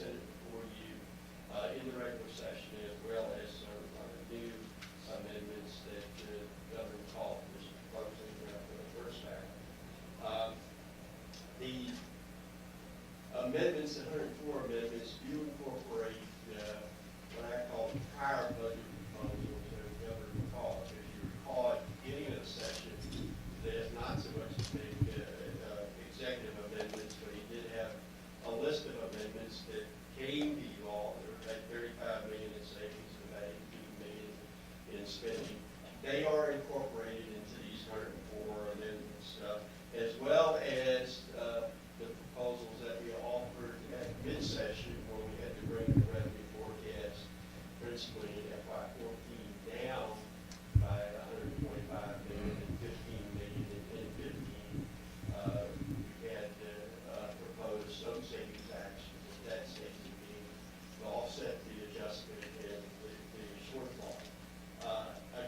presented before you in the regular session, as well as some new amendments that Governor Coffin is proposing for the first half. The amendments, the 104 amendments, do incorporate what I call the prior budget proposals that Governor Coffin. If you recall, at the beginning of the session, there's not so much a big executive amendments, but he did have a list of amendments that came to you all. There were 35 million in savings and about 18 million in spending. They are incorporated into these 104 amendments, as well as the proposals that we offered at mid-session when we had to bring the revenue forecast, principally in FY14, down by 125 million and 15 million and 15. We had proposed some savings actions, that savings being to offset the adjustment and the shortfall.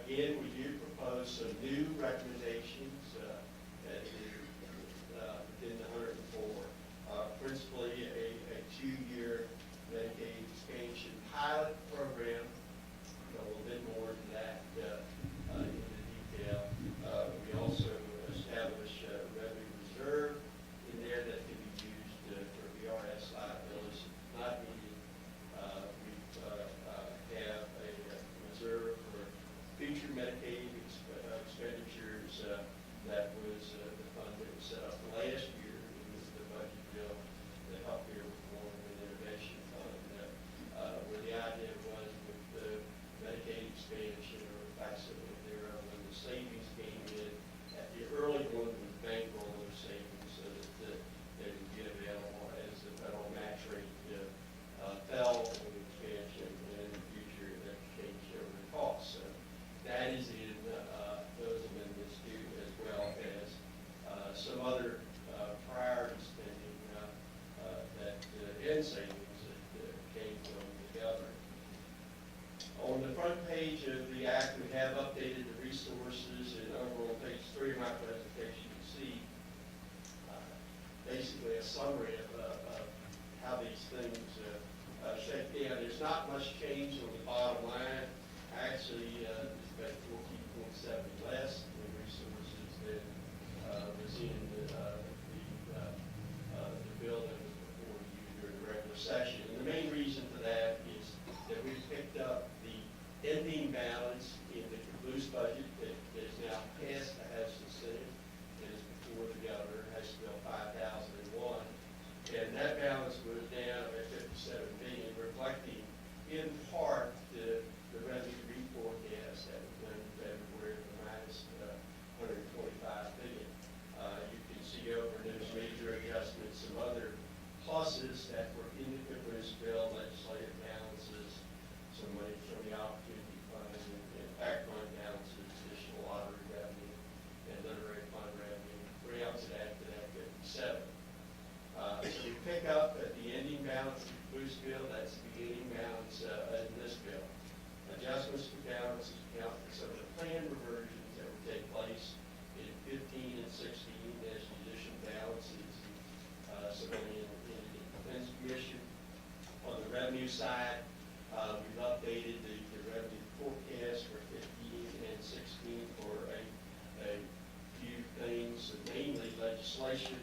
Again, we do propose some new recommendations within the 104. Principally, a 2-year Medicaid expansion pilot program. A little bit more than that into detail. We also establish a revenue reserve in there that can be used for VRS liabilities not needed. We have a reserve for future Medicaid expenditures that was the fund that was set up last year. It was the budget bill, the Healthcare Reform and Innovation Fund, where the idea was with the Medicaid expansion or facsimile thereof, when the savings came in at the early one, we bankroll those savings so that they would be available as the federal match rate fell on the expansion, and in the future that changed over the cost. So that is in those amendments too, as well as some other priority spending and savings that came from the governor. On the front page of the act, we have updated the resources, and over on page 3 of my presentation, you see basically a summary of how these things shake down. There's not much change on the bottom line. Actually, it's about 14.7 less in resources than was in the bill that was before you during the regular session. And the main reason for that is that we've picked up the ending balance in the caboose budget that is now passed the House and Senate, that is before the governor, House Bill 5001. And that balance was down at 57 billion, reflecting in part the revenue reforecast that was done in February of minus 125 billion. You can see over those major adjustments, some other pluses that were in the caboose bill, legislative balances, some money from the opportunity fund, and PAC fund balances, additional lottery revenue, and literary fund revenue. Rounds it out to that 57. So we pick up at the ending balance of the caboose bill. That's the beginning balance in this bill. Adjustments to balances account for some of the plan reversions that would take place in 15 and 16 as judicial balances, some money in the Defense Commission. On the revenue side, we've updated the revenue forecast for 15 and 16 for a few things, mainly legislation,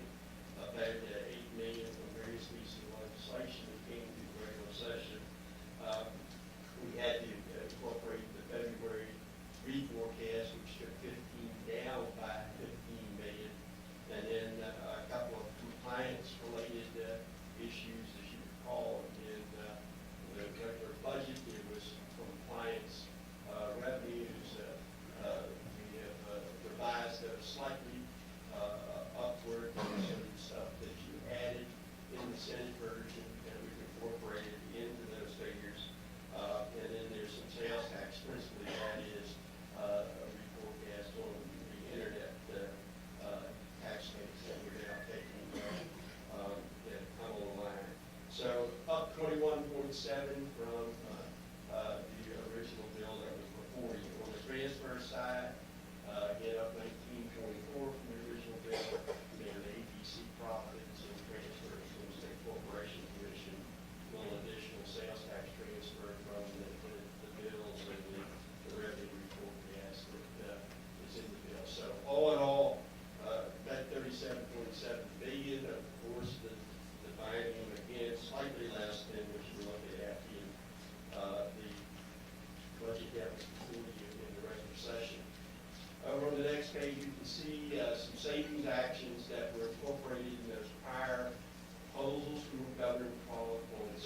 about 8 million from various pieces of legislation that came through the regular session. We had to incorporate the February reforecast, which took 15 down by 15 million, and then a couple of compliance-related issues, as you recall, in the regular budget. There was compliance revenues. We have revised those slightly upward. Some stuff that you added in the Senate version that we've incorporated into those figures. And then there's some sales tax, principally that is a reforecast on the internet tax rates that we're now taking that come online. So up 21.7 from the original bill that was before you. On the transfer side, again up 19.24 from the original bill. The ABC profits and transfers from the State Corporation Commission, $1.5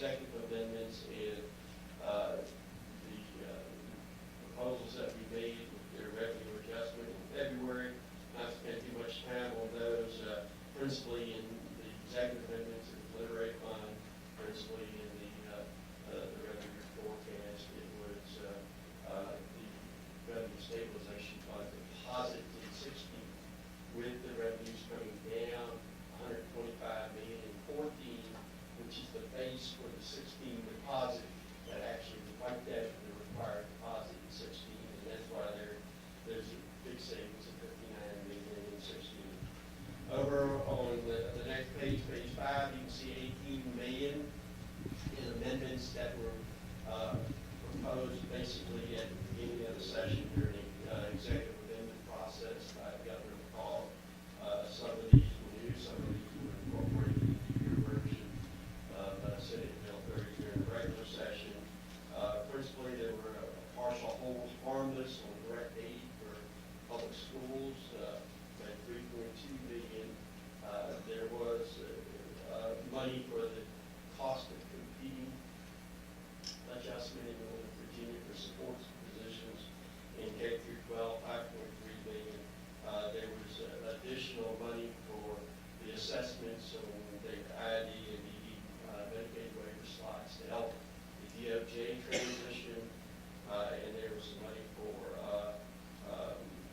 executive amendments and the proposals that we made with their revenue adjustment in February. Not spend too much time on those, principally in the executive amendments and the literary fund, principally in the revenue forecast. It was the revenue stabilization fund deposit in 16 with the revenues coming down 125 million in 14, which is the base for the 16 deposit that actually wiped out the required deposit in 16, and that's why there's a big savings of 59 million in 16. Over on the next page, page 5, you can see 18 million in amendments that were proposed basically at the beginning of the session during the executive amendment process by Governor McCall. Some of these were new, some of these were incorporated into your version of Senate Bill 30 during the regular session. Principally, there were a partial hold harmless on direct aid for public schools, at 3.2 million. There was money for the cost of competing adjustment in Northern Virginia for support positions in K through 12, 5.3 million. There was additional money for the assessments on the ID and ED Medicaid waiver slots to help the DOJ transition, and there was some money for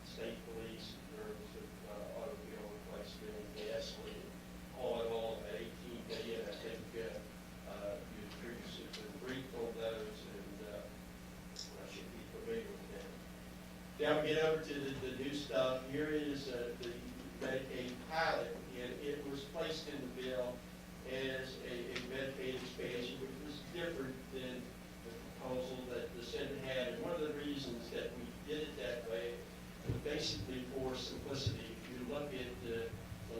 state police in terms of automobile replacement and gasoline. All in all, at 18 million, I think you had previously been briefed on those, and I should be familiar with them. Now we get over to the new stuff. Here is the Medicaid pilot, and it was placed in the bill as a Medicaid expansion, which was different than the proposal that the Senate had. And one of the reasons that we did it that way was basically for simplicity. If you look at the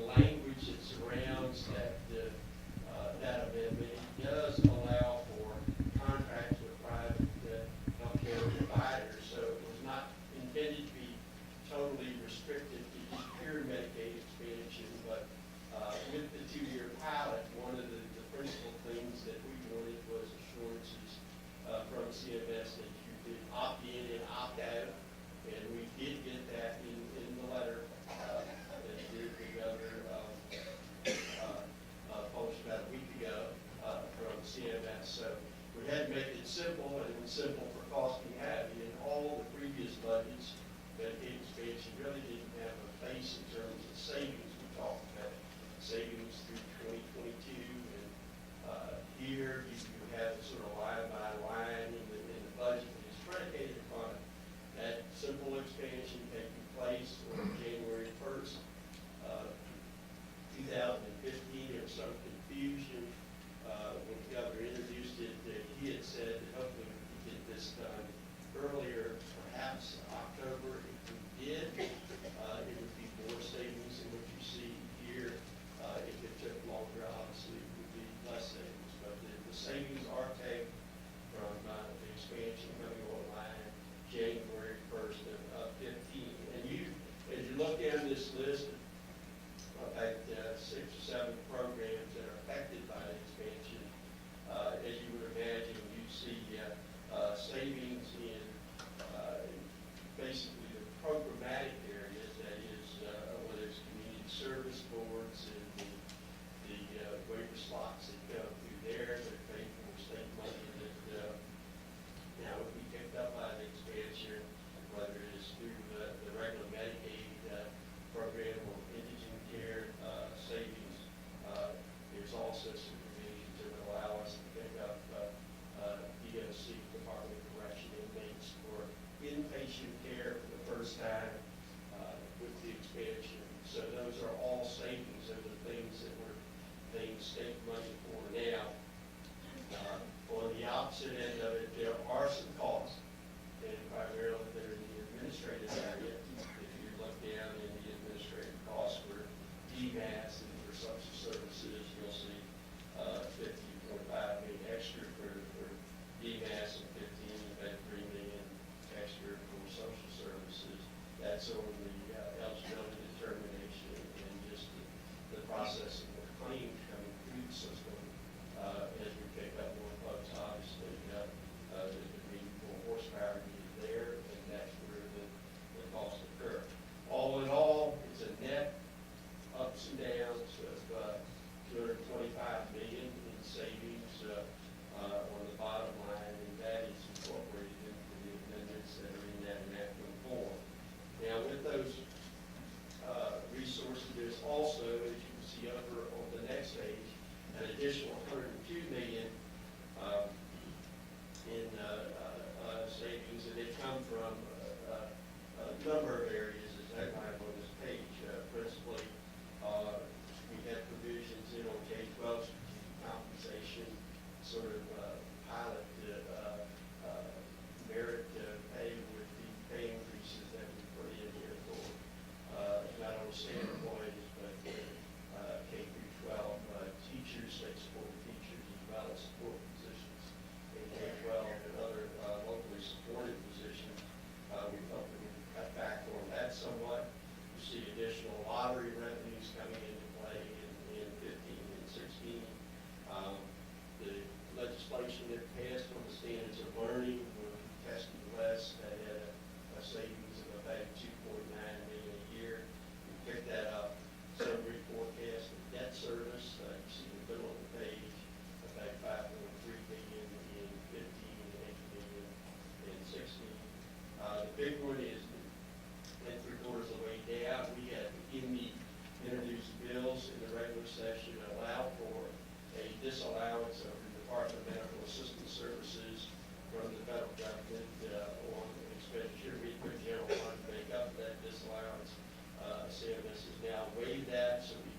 language that surrounds that amendment, it does allow for contracts with private healthcare providers. So it was not intended to be totally restricted to just pure Medicaid expansion, but with the 2-year pilot, one of the principal things that we wanted was assurances from CMS that you could opt in and opt out, and we did get that in the letter that the governor published about a week ago from CMS. So we had to make it simple, and it was simple for costing heavy. In all the previous budgets, Medicaid expansion really didn't have a base in terms of savings. We talked about savings through 2022, and here you have sort of line by line in the budget that is predicated upon that simple expansion taking place on January 1st, 2015. There was some confusion when the governor introduced it. He had said that hopefully we could get this done earlier, perhaps October. If we did, it would be more savings than what you see here. If it took longer, obviously, it would be less savings. But the savings are taken from the expansion coming online January 1st of 15. And as you look down this list of about 6 or 7 programs that are affected by the expansion, as you would imagine, you see savings in basically the programmatic areas, that is, whether it's community service boards and the waiver slots that go through there that pay for state money that now would be picked up by the expansion, whether it is through the regular Medicaid program or legislation that passed on the standards of learning, when we tested less, that had a savings of about 2.9 million a year. We picked that up. Summary forecast of debt service, you see in the middle of the page, about 5.3 million in 15 and 8 million in 16. The big one is that 3/4 of the way down, we have in the introduced bills in the regular session allow for a disallowance of the Department of Medical Assistance Services from the federal government on expenditure. We put general fund to make up that disallowance. CMS has now waived that, so we